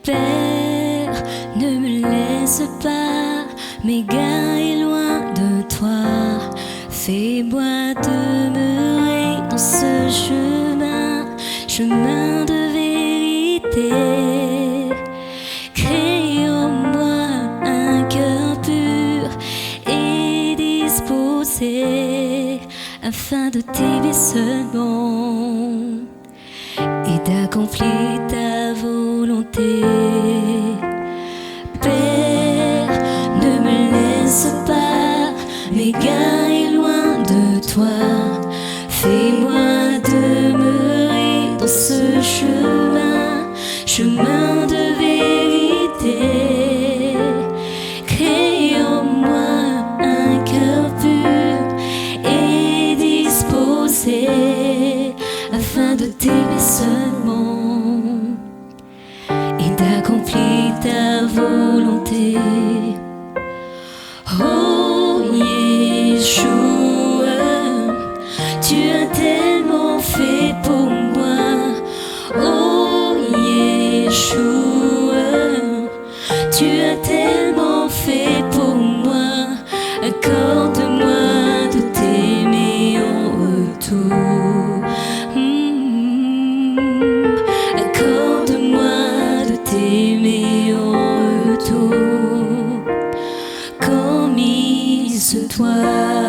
Père, ne me laisse pas m'égarer loin de toi. Fais-moi demeurer dans ce chemin, chemin de vérité. Crée en moi un cœur pur et disposé afin de t'aimer seulement et d'accomplir ta volonté. Père, ne me laisse pas m'égarer loin de toi. Fais-moi demeurer dans ce chemin, chemin de vérité. Crée en moi un cœur pur et disposé afin de t'aimer seulement et d'accomplir ta volonté. Oh Yeshua, tu as tellement fait pour moi. Oh Yeshua, tu as tellement fait pour moi. Accorde-moi de t'aimer en retour. Accorde-moi de t'aimer en retour comme il se doit.